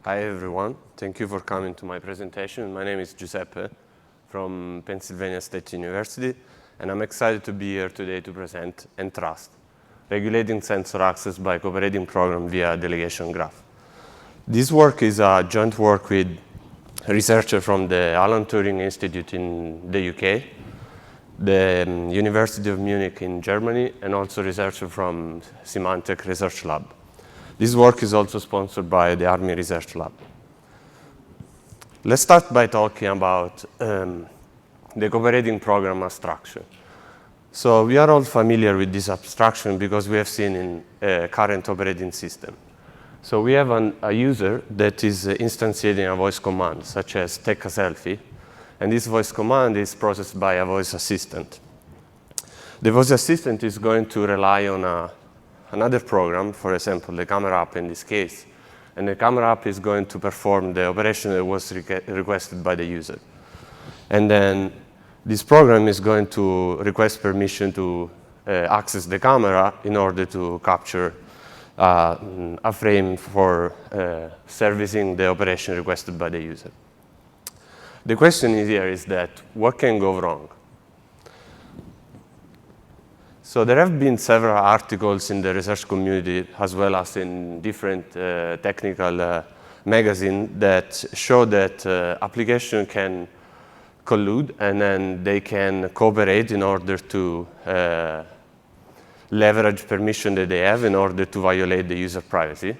Hi everyone, thank you for coming to my presentation. My name is Giuseppe from Pennsylvania State University, and I'm excited to be here today to present EnTrust, regulating sensor access by cooperating program via delegation graph. This work is a joint work with researchers from the Alan Turing Institute in the UK, the University of Munich in Germany, and also researchers from Symantec Research Lab. This work is also sponsored by the Army Research Lab. Let's start by talking about the cooperating program abstraction. So we are all familiar with this abstraction because we have seen in current operating system. So we have a user that is instantiating a voice command, such as take a selfie, and this voice command is processed by a voice assistant. The voice assistant is going to rely on another program, for example, the camera app in this case, and the camera app is going to perform the operation that was requested by the user. And then this program is going to request permission to access the camera in order to capture a frame for servicing the operation requested by the user. The question here is that what can go wrong? So there have been several articles in the research community as well as in different technical magazines that show that application can collude and then they can cooperate in order to leverage permission that they have in order to violate the user privacy.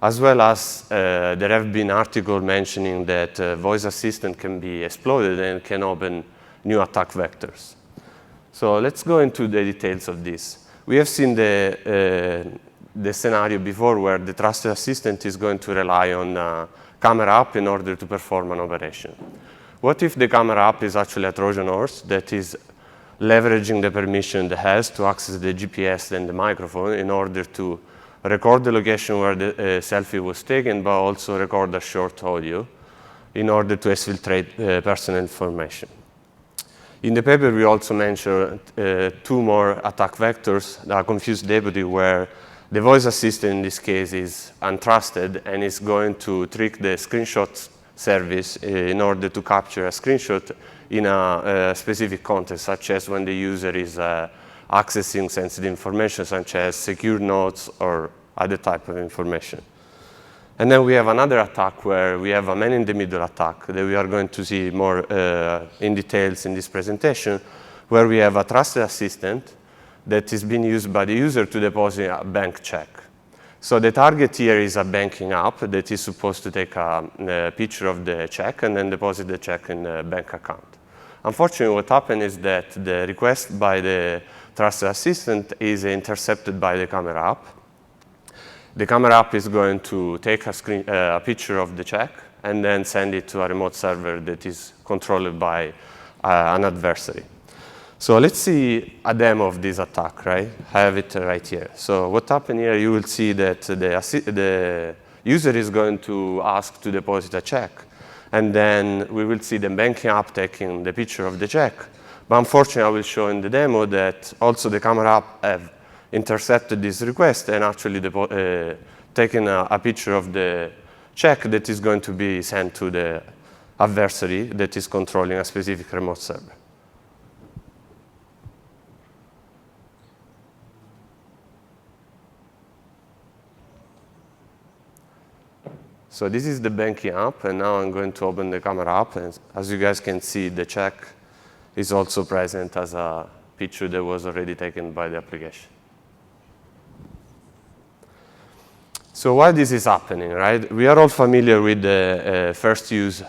As well as there have been articles mentioning that voice assistant can be exploited and can open new attack vectors. So let's go into the details of this. We have seen the scenario before where the trusted assistant is going to rely on a camera app in order to perform an operation. What if the camera app is actually a Trojan horse that is leveraging the permission it has to access the GPS and the microphone in order to record the location where the selfie was taken, but also record a short audio in order to exfiltrate personal information? In the paper, we also mentioned two more attack vectors, the confused deputy, where the voice assistant in this case is untrusted and is going to trick the screenshot service in order to capture a screenshot in a specific context, such as when the user is accessing sensitive information, such as secure notes or other type of information. And then we have another attack where we have a man-in-the-middle attack that we are going to see more in details in this presentation, where we have a trusted assistant that is being used by the user to deposit a bank check. So the target here is a banking app that is supposed to take a picture of the check and then deposit the check in the bank account. Unfortunately, what happened is that the request by the trusted assistant is intercepted by the camera app. The camera app is going to take a picture of the check and then send it to a remote server that is controlled by an adversary. So let's see a demo of this attack, right? I have it right here. So what happened here, you will see that the user is going to ask to deposit a check. And then we will see the banking app taking the picture of the check. But unfortunately, I will show in the demo that also the camera app have intercepted this request and actually taken a picture of the check that is going to be sent to the adversary that is controlling a specific remote server. So this is the banking app, and now I'm going to open the camera app. And as you guys can see, the check is also present as a picture that was already taken by the application. So why this is happening, right? We are all familiar with the first use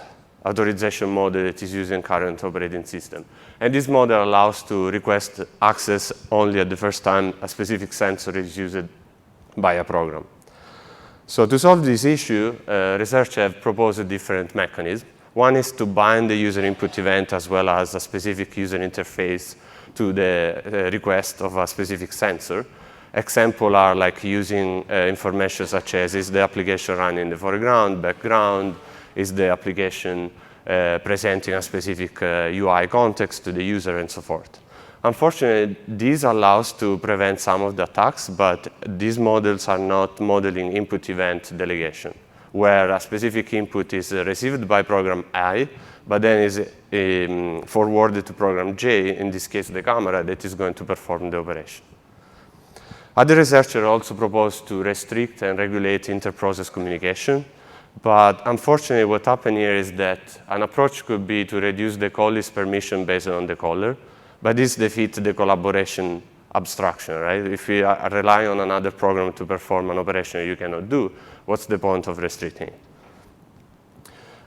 authorization model that is used in current operating system. And this model allows to request access only at the first time a specific sensor is used by a program. So to solve this issue, researchers have proposed different mechanisms. One is to bind the user input event as well as a specific user interface to the request of a specific sensor. Examples are like using information such as, is the application running in the foreground, background, is the application presenting a specific UI context to the user, and so forth. Unfortunately, this allows to prevent some of the attacks, but these models are not modeling input event delegation. where a specific input is received by program I, but then is forwarded to program J, in this case the camera, that is going to perform the operation. Other researchers also proposed to restrict and regulate inter-process communication, but unfortunately what happened here is that an approach could be to reduce the caller's permission based on the caller, but this defeats the collaboration abstraction, right? If we rely on another program to perform an operation you cannot do, what's the point of restricting it?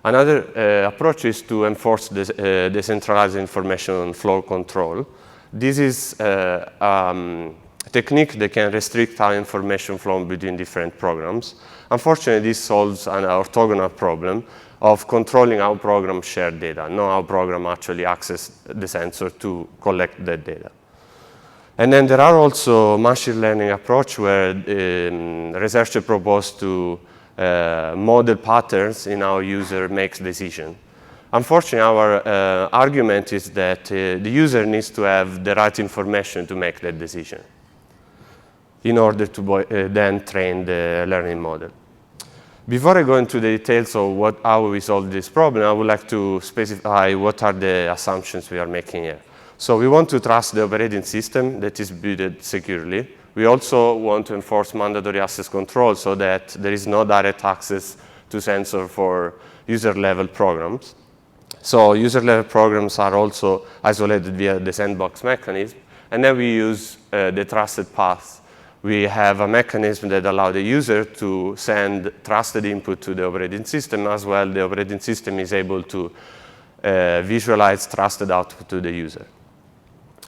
Another approach is to enforce decentralized information flow control. This is a technique that can restrict how information flow between different programs. Unfortunately, this solves an orthogonal problem of controlling how programs share data, not how programs actually access the sensor to collect that data. And then there are also machine learning approach where researchers propose to model patterns in how user makes decision. Unfortunately, our argument is that the user needs to have the right information to make that decision in order to then train the learning model. Before I go into the details of how we solve this problem, I would like to specify what are the assumptions we are making here. So we want to trust the operating system that is built securely. We also want to enforce mandatory access control so that there is no direct access to sensor for user-level programs. So user-level programs are also isolated via the sandbox mechanism. And then we use the trusted path. We have a mechanism that allows the user to send trusted input to the operating system, as well the operating system is able to visualize trusted output to the user.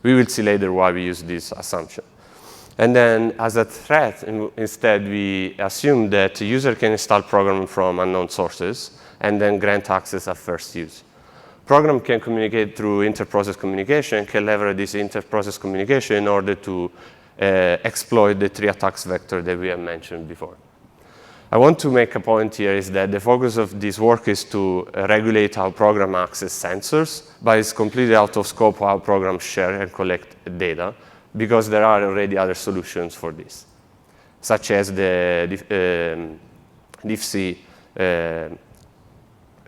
We will see later why we use this assumption. And then as a threat, instead, we assume that the user can install programs from unknown sources and then grant access at first use. Program can communicate through inter-process communication, can leverage this inter-process communication in order to exploit the 3 attacks vector that we have mentioned before. I want to make a point here is that the focus of this work is to regulate how program access sensors, but it's completely out of scope how programs share and collect data, because there are already other solutions for this, such as the DIFC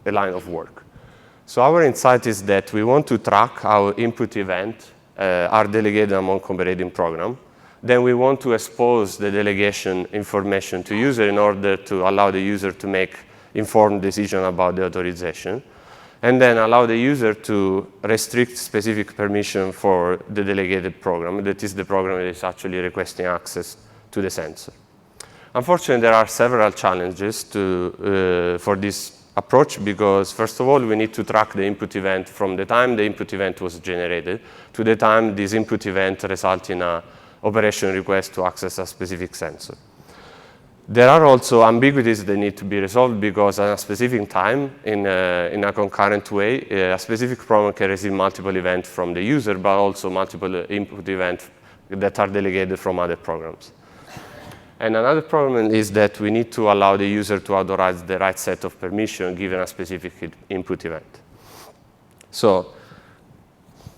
line of work. So our insight is that we want to track how input events are delegated among operating programs. Then we want to expose the delegation information to user in order to allow the user to make informed decision about the authorization, and then allow the user to restrict specific permission for the delegated program, that is the program that is actually requesting access to the sensor. Unfortunately, there are several challenges for this approach because, first of all, we need to track the input event from the time the input event was generated to the time this input event results in an operation request to access a specific sensor. There are also ambiguities that need to be resolved because at a specific time, in a concurrent way, a specific program can receive multiple events from the user, but also multiple input events that are delegated from other programs. And another problem is that we need to allow the user to authorize the right set of permission given a specific input event. So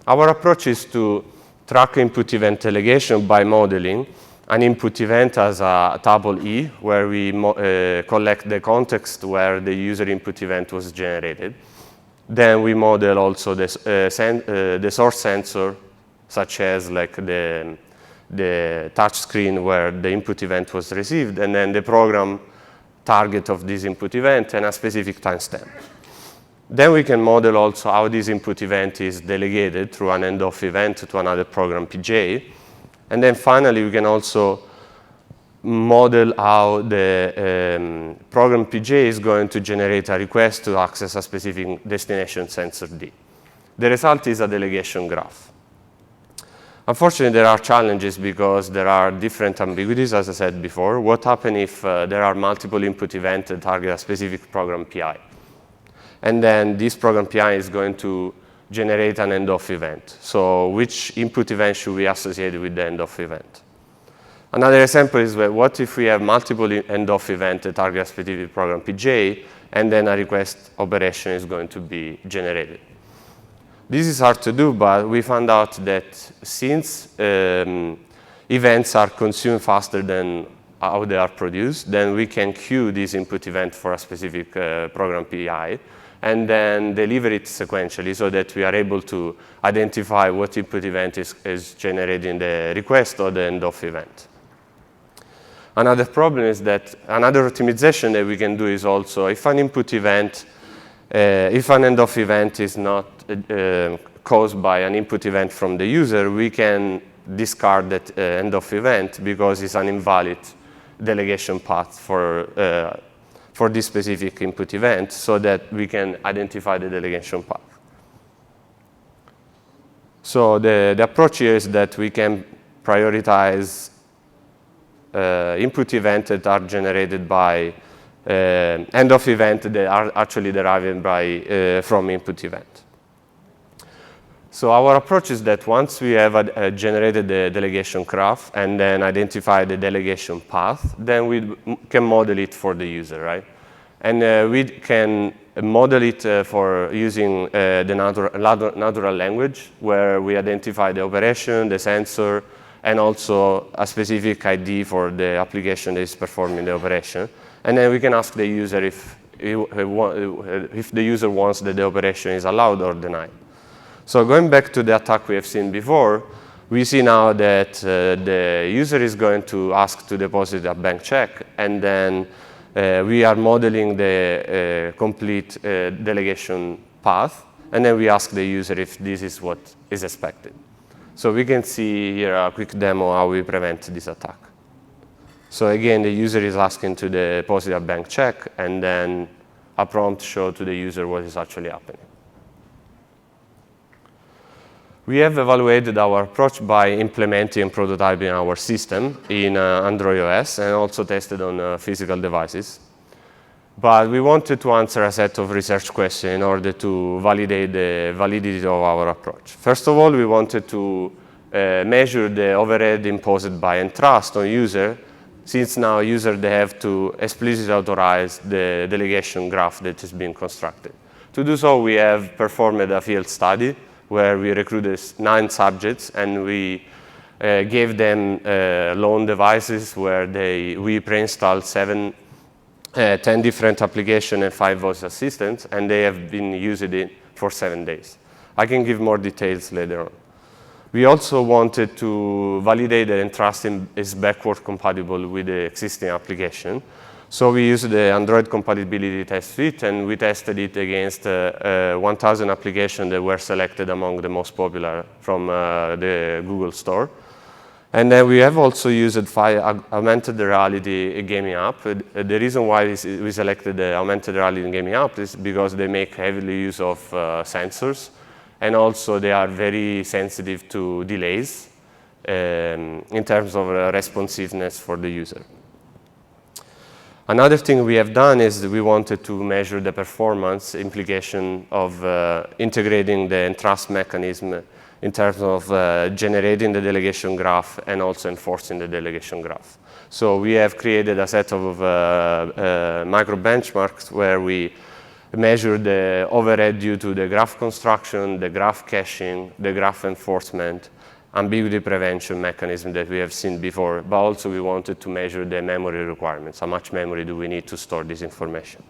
our approach is to track input event delegation by modeling an input event as a tuple E, where we collect the context where the user input event was generated. Then we model also the source sensor, such as like the touch screen where the input event was received, and then the program target of this input event and a specific timestamp. Then we can model also how this input event is delegated through an end-of event to another program PJ. And then finally, we can also model how the program PJ is going to generate a request to access a specific destination sensor D. The result is a delegation graph. Unfortunately, there are challenges because there are different ambiguities, as I said before. What happens if there are multiple input events that target a specific program PI? And then this program PI is going to generate an end-of event. So which input event should we associate with the end-of event? Another example is what if we have multiple end-of events that target a specific program PJ, and then a request operation is going to be generated? This is hard to do, but we found out that since events are consumed faster than how they are produced, then we can queue this input event for a specific program PI, and then deliver it sequentially so that we are able to identify what input event is generated in the request or the end-of event. Another problem is that another optimization that we can do is also if an input event, if an end-of event is not caused by an input event from the user, we can discard that end-of event because it's an invalid delegation path for this specific input event so that we can identify the delegation path. So the approach here is that we can prioritize input events that are generated by end-of event that are actually derived from input event. So our approach is that once we have generated the delegation graph and then identify the delegation path, then we can model it for the user, right? And we can model it for using the natural language, where we identify the operation, the sensor, and also a specific ID for the application that is performing the operation. And then we can ask the user if the user wants that the operation is allowed or denied. So going back to the attack we have seen before, we see now that the user is going to ask to deposit a bank check, and then we are modeling the complete delegation path, and then we ask the user if this is what is expected. So we can see here a quick demo how we prevent this attack. So again, the user is asking to deposit a bank check, and then a prompt shows to the user what is actually happening. We have evaluated our approach by implementing and prototyping our system in Android OS and also tested on physical devices. But we wanted to answer a set of research questions in order to validate the validity of our approach. First of all, we wanted to measure the overhead imposed by EnTrust on user, since now users they have to explicitly authorize the delegation graph that is being constructed. To do so, we have performed a field study where we recruited 9 subjects, and we gave them loan devices where we pre-installed 10 different applications and 5 voice assistants, and they have been using it for 7 days. I can give more details later on. We also wanted to validate that EnTrust is backward compatible with the existing application. So we used the Android compatibility test suite, and we tested it against 1,000 applications that were selected among the most popular from the Google Store. And then we have also used 5 augmented reality gaming app. The reason why we selected the augmented reality gaming app is because they make heavily use of sensors, and also they are very sensitive to delays in terms of responsiveness for the user. Another thing we have done is we wanted to measure the performance implication of integrating the EnTrust mechanism in terms of generating the delegation graph and also enforcing the delegation graph. So we have created a set of micro benchmarks where we measure the overhead due to the graph construction, the graph caching, the graph enforcement, ambiguity prevention mechanism that we have seen before, but also we wanted to measure the memory requirements. How much memory do we need to store this information?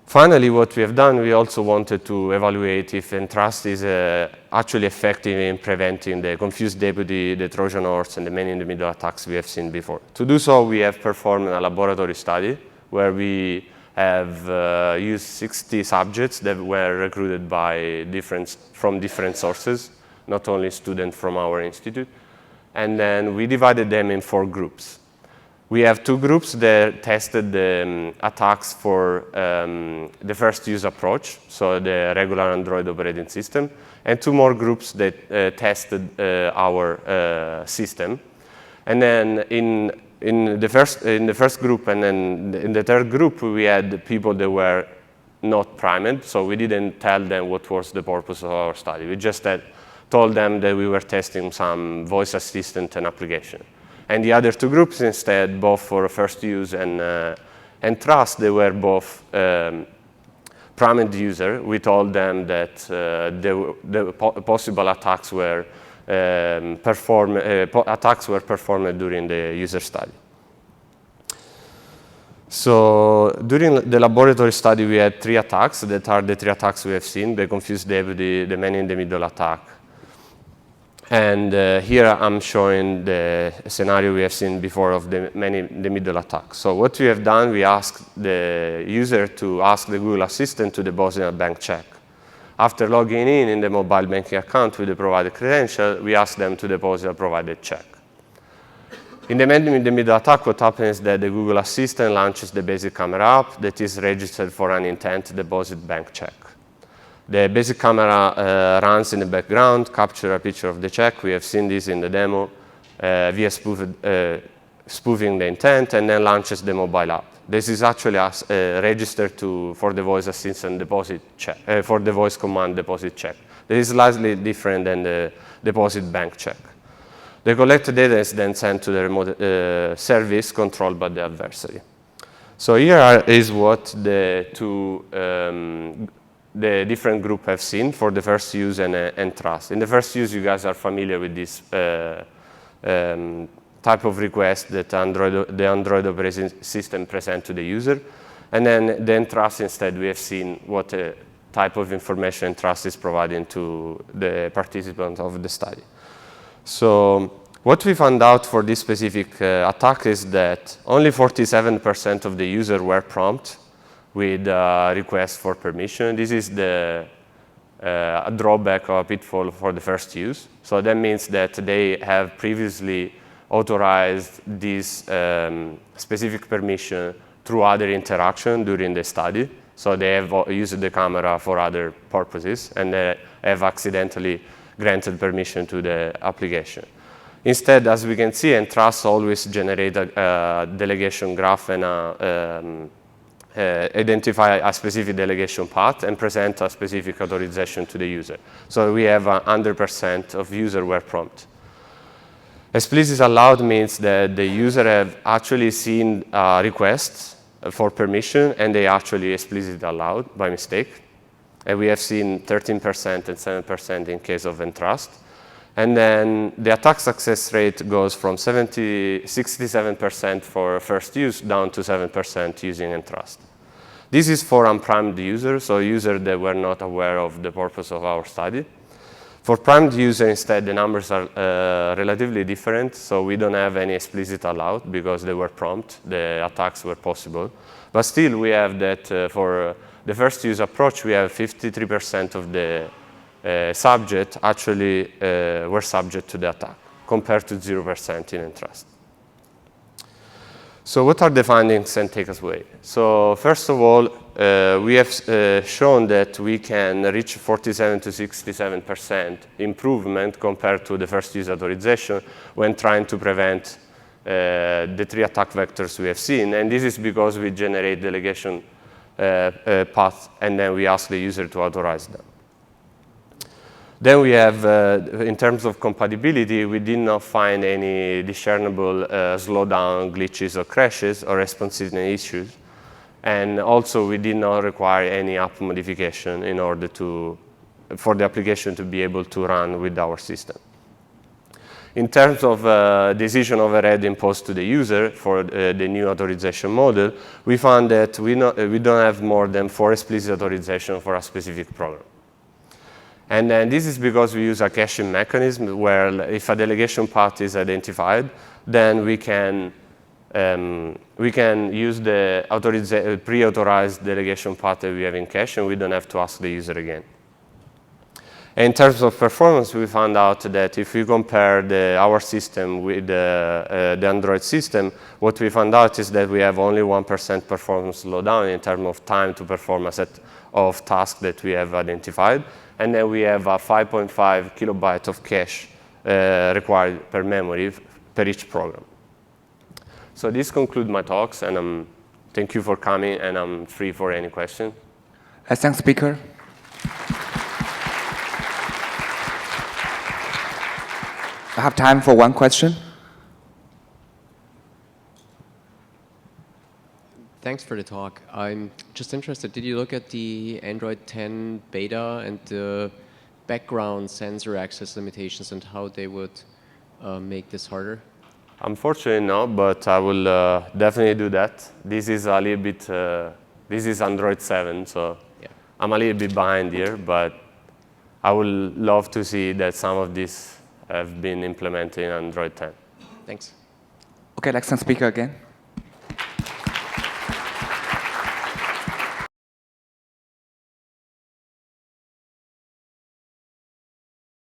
Finally, what we have done, we also wanted to evaluate if EnTrust is actually effective in preventing the confused deputy, the Trojan horse, and the man-in-the-middle attacks we have seen before. To do so, we have performed a laboratory study where we have used 60 subjects that were recruited from different sources, not only students from our institute. And then we divided them in 4 groups. We have 2 groups that tested the attacks for the first use approach, so the regular Android operating system, and 2 more groups that tested our system. And then in the first group and then in the third group, we had people that were not primed, so we didn't tell them what was the purpose of our study. We just told them that we were testing some voice assistant and application. And the other 2 groups instead, both for first use and EnTrust, they were both primed user. We told them that the possible attacks were attacks were performed during the user study. So during the laboratory study, we had 3 attacks that are the 3 attacks we have seen: the confused deputy, the man-in-the-middle attack. And here I'm showing the scenario we have seen before of the man-in-the-middle attack. So what we have done, we asked the user to ask the Google Assistant to deposit a bank check. After logging in the mobile banking account with the provided credential, we ask them to deposit a provided check. In the man-in-the-middle attack, what happens is that the Google Assistant launches the basic camera app that is registered for an intent to deposit bank check. The basic camera runs in the background, captures a picture of the check. We have seen this in the demo via spoofing the intent, and then launches the mobile app. This is actually registered for the voice assistant deposit check, for the voice command deposit check. This is slightly different than the deposit bank check. The collected data is then sent to the remote service controlled by the adversary. So here is what the different group have seen for the first use and EnTrust. In the first use, you guys are familiar with this type of request that the Android operating system presents to the user. And then the EnTrust, instead, we have seen what type of information EnTrust is providing to the participants of the study. So what we found out for this specific attack is that only 47% of the users were prompt with a request for permission. This is a drawback or a pitfall for the first use. So that means that they have previously authorized this specific permission through other interaction during the study. So they have used the camera for other purposes, and they have accidentally granted permission to the application. Instead, as we can see, EnTrust always generate a delegation graph and identify a specific delegation path and present a specific authorization to the user. So we have 100% of users were prompt. Explicit allowed means that the user have actually seen requests for permission, and they actually explicitly allowed by mistake. And we have seen 13% and 7% in case of EnTrust. And then the attack success rate goes from 67% for first use down to 7% using EnTrust. This is for unprimed users, so users that were not aware of the purpose of our study. For primed users, instead, the numbers are relatively different, so we don't have any explicit allowed because they were prompt, the attacks were possible. But still, we have that for the first use approach, we have 53% of the subject actually were subject to the attack, compared to 0% in EnTrust. So what are the findings and take us away? So first of all, we have shown that we can reach 47 to 67% improvement compared to the first use authorization when trying to prevent the 3 attack vectors we have seen. And this is because we generate delegation paths, and then we ask the user to authorize them. Then we have, in terms of compatibility, we did not find any discernible slowdown, glitches, or crashes, or responsiveness issues. And also, we did not require any app modification in order for the application to be able to run with our system. In terms of decision overhead imposed to the user for the new authorization model, we found that we don't have more than 4 explicit authorizations for a specific program. And then this is because we use a caching mechanism where if a delegation path is identified, then we can use the pre-authorized delegation path that we have in cache, and we don't have to ask the user again. In terms of performance, we found out that if we compare our system with the Android system, what we found out is that we have only 1% performance slowdown in terms of time to perform a set of tasks that we have identified. And then we have a 5.5 kilobytes of cache required per memory per each program. So this concludes my talks, and thank you for coming, and I'm free for any questions. Thanks, speaker. I have time for one question. Thanks for the talk. I'm just interested, did you look at the Android 10 beta and the background sensor access limitations and how they would make this harder? Unfortunately, no, but I will definitely do that. This is a little bit, this is Android 7, so Yeah. I'm a little bit behind here, but I would love to see that some of these have been implemented in Android 10. Thanks. Okay, next speaker again.